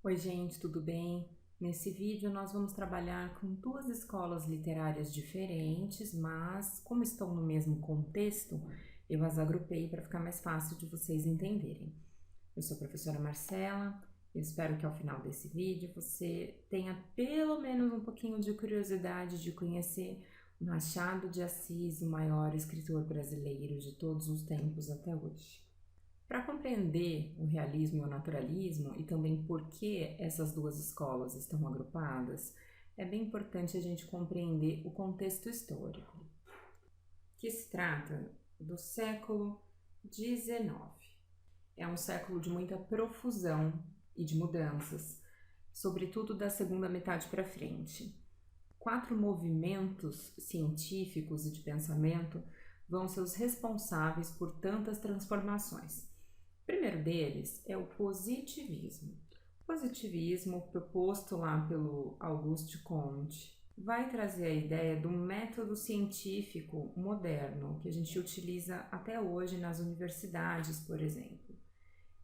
Oi, gente, tudo bem? Nesse vídeo nós vamos trabalhar com duas escolas literárias diferentes, mas como estão no mesmo contexto, eu as agrupei para ficar mais fácil de vocês entenderem. Eu sou a professora Marcela, eu espero que ao final desse vídeo você tenha pelo menos um pouquinho de curiosidade de conhecer Machado de Assis, o maior escritor brasileiro de todos os tempos até hoje. Para compreender o realismo e o naturalismo e também por que essas duas escolas estão agrupadas, é bem importante a gente compreender o contexto histórico, que se trata do século XIX. É um século de muita profusão e de mudanças, sobretudo da segunda metade para frente. 4 movimentos científicos e de pensamento vão ser os responsáveis por tantas transformações. O primeiro deles é o positivismo. O positivismo, proposto lá pelo Auguste Comte, vai trazer a ideia do método científico moderno que a gente utiliza até hoje nas universidades, por exemplo.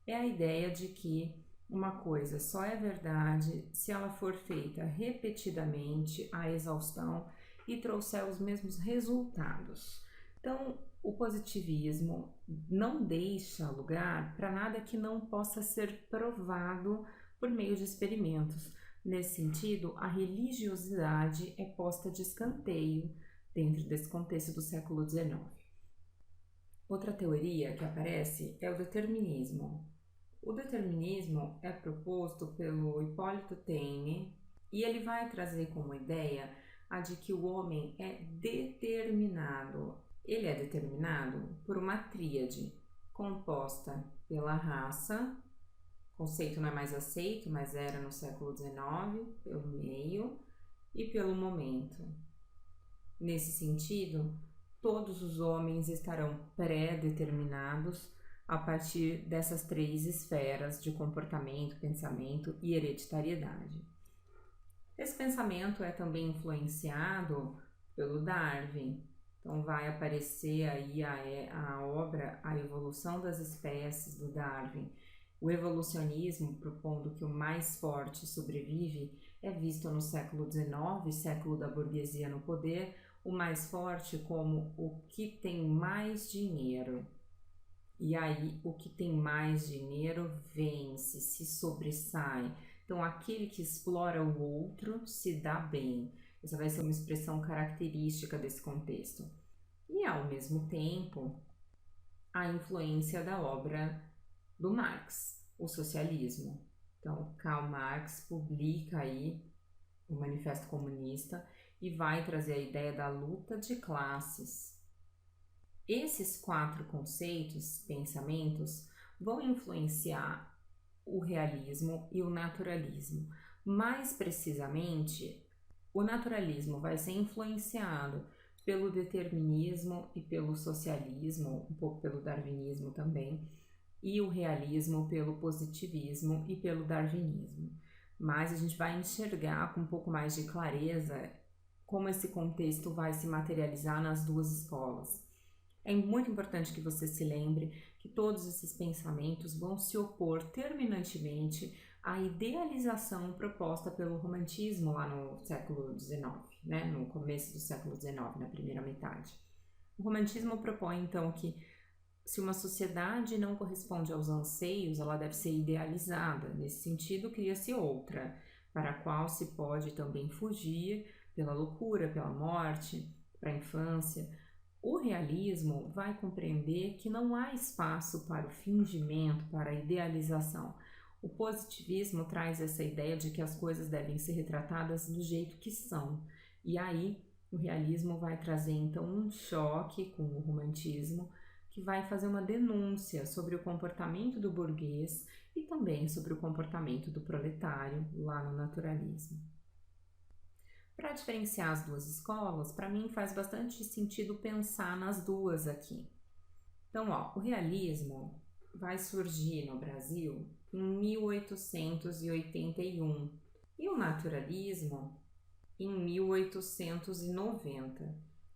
É a ideia de que uma coisa só é verdade se ela for feita repetidamente, à exaustão, e trouxer os mesmos resultados. Então, o positivismo não deixa lugar para nada que não possa ser provado por meio de experimentos. Nesse sentido, a religiosidade é posta de escanteio dentro desse contexto do século XIX. Outra teoria que aparece é o determinismo. O determinismo é proposto pelo Hipólito Taine e ele vai trazer como ideia a de que o homem é determinado. Ele é determinado por uma tríade composta pela raça, conceito não é mais aceito, mas era no século XIX, pelo meio e pelo momento. Nesse sentido, todos os homens estarão pré-determinados a partir dessas 3 esferas de comportamento, pensamento e hereditariedade. Esse pensamento é também influenciado pelo Darwin. Então vai aparecer aí a obra A Evolução das Espécies, do Darwin. O evolucionismo, propondo que o mais forte sobrevive, é visto no século XIX, século da burguesia no poder, o mais forte como o que tem mais dinheiro. E aí, o que tem mais dinheiro vence, se sobressai. Então, aquele que explora o outro se dá bem. Essa vai ser uma expressão característica desse contexto. E, ao mesmo tempo, a influência da obra do Marx, o socialismo. Então, Karl Marx publica aí o Manifesto Comunista e vai trazer a ideia da luta de classes. Esses 4 conceitos, pensamentos, vão influenciar o realismo e o naturalismo. Mais precisamente, o naturalismo vai ser influenciado pelo determinismo e pelo socialismo, um pouco pelo darwinismo também, e o realismo pelo positivismo e pelo darwinismo. Mas a gente vai enxergar com um pouco mais de clareza como esse contexto vai se materializar nas duas escolas. É muito importante que você se lembre que todos esses pensamentos vão se opor terminantemente à idealização proposta pelo romantismo lá no século XIX, né? No começo do século XIX, na primeira metade. O romantismo propõe, então, que se uma sociedade não corresponde aos anseios, ela deve ser idealizada. Nesse sentido, cria-se outra, para a qual se pode também fugir pela loucura, pela morte, para a infância. O realismo vai compreender que não há espaço para o fingimento, para a idealização. O positivismo traz essa ideia de que as coisas devem ser retratadas do jeito que são. E aí, o realismo vai trazer então um choque com o romantismo, que vai fazer uma denúncia sobre o comportamento do burguês e também sobre o comportamento do proletário lá no naturalismo. Para diferenciar as duas escolas, para mim faz bastante sentido pensar nas duas aqui. Então, o realismo vai surgir no Brasil em 1881 e o naturalismo em 1890.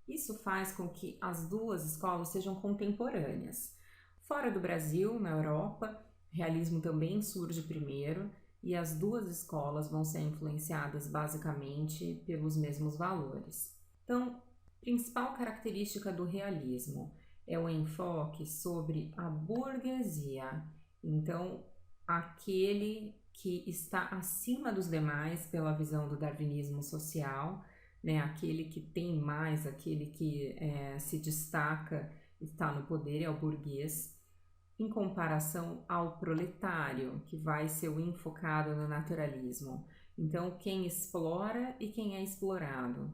Isso faz com que as duas escolas sejam contemporâneas. Fora do Brasil, na Europa, o realismo também surge primeiro e as duas escolas vão ser influenciadas basicamente pelos mesmos valores. Então, principal característica do realismo é o enfoque sobre a burguesia. Então, aquele que está acima dos demais pela visão do darwinismo social, né? Aquele que tem mais, aquele que se destaca, está no poder, é o burguês, em comparação ao proletário, que vai ser o enfocado no naturalismo. Então, quem explora e quem é explorado.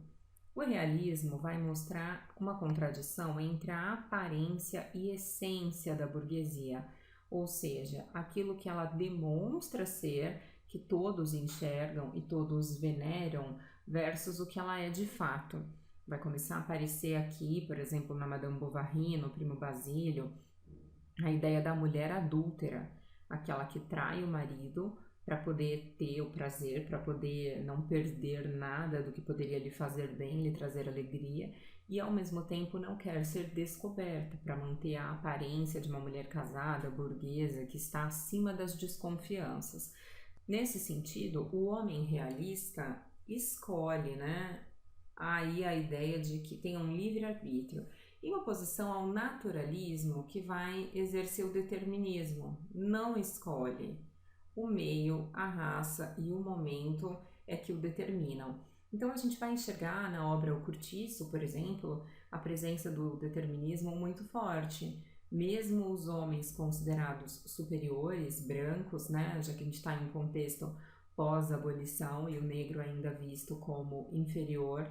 O realismo vai mostrar uma contradição entre a aparência e essência da burguesia, ou seja, aquilo que ela demonstra ser, que todos enxergam e todos veneram, versus o que ela é de fato. Vai começar a aparecer aqui, por exemplo, na Madame Bovary, no Primo Basílio, a ideia da mulher adúltera, aquela que trai o marido para poder ter o prazer, para poder não perder nada do que poderia lhe fazer bem, lhe trazer alegria, e ao mesmo tempo não quer ser descoberta para manter a aparência de uma mulher casada, burguesa, que está acima das desconfianças. Nesse sentido, o homem realista escolhe, né? Aí a ideia de que tem um livre-arbítrio, em oposição ao naturalismo que vai exercer o determinismo, não escolhe. O meio, a raça e o momento é que o determinam. Então a gente vai enxergar na obra O Curtiço, por exemplo, a presença do determinismo muito forte. Mesmo os homens considerados superiores, brancos, né, já que a gente está em um contexto pós-abolição e o negro ainda visto como inferior,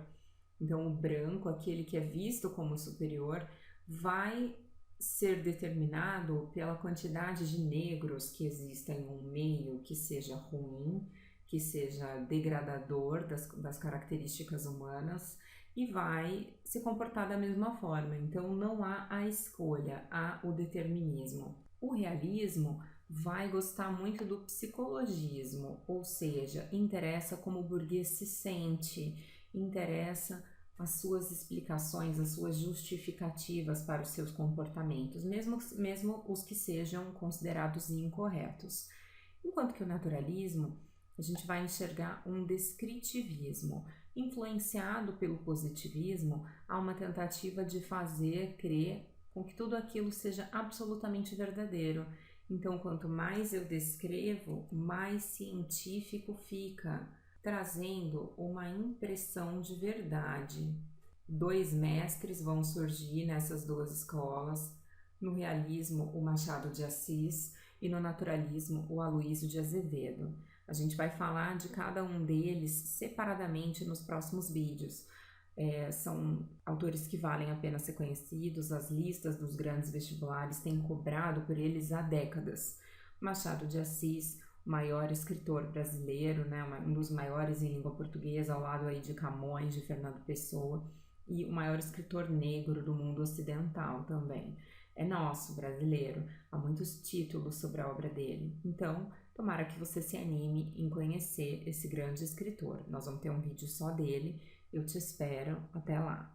então o branco, aquele que é visto como superior, vai ser determinado pela quantidade de negros que existem em um meio que seja ruim, que seja degradador das características humanas, e vai se comportar da mesma forma. Então não há a escolha, há o determinismo. O realismo vai gostar muito do psicologismo, ou seja, interessa como o burguês se sente, interessa as suas explicações, as suas justificativas para os seus comportamentos, mesmo os que sejam considerados incorretos. Enquanto que o naturalismo, a gente vai enxergar um descritivismo. Influenciado pelo positivismo, há uma tentativa de fazer crer com que tudo aquilo seja absolutamente verdadeiro. Então, quanto mais eu descrevo, mais científico fica, trazendo uma impressão de verdade. Dois mestres vão surgir nessas duas escolas, no realismo o Machado de Assis e no naturalismo o Aloysio de Azevedo. A gente vai falar de cada um deles separadamente nos próximos vídeos. São autores que valem a pena ser conhecidos, as listas dos grandes vestibulares têm cobrado por eles há décadas. Machado de Assis, o maior escritor brasileiro, né, um dos maiores em língua portuguesa, ao lado aí de Camões, de Fernando Pessoa, e o maior escritor negro do mundo ocidental também. É nosso, brasileiro, há muitos títulos sobre a obra dele. Então, tomara que você se anime em conhecer esse grande escritor. Nós vamos ter um vídeo só dele. Eu te espero. Até lá!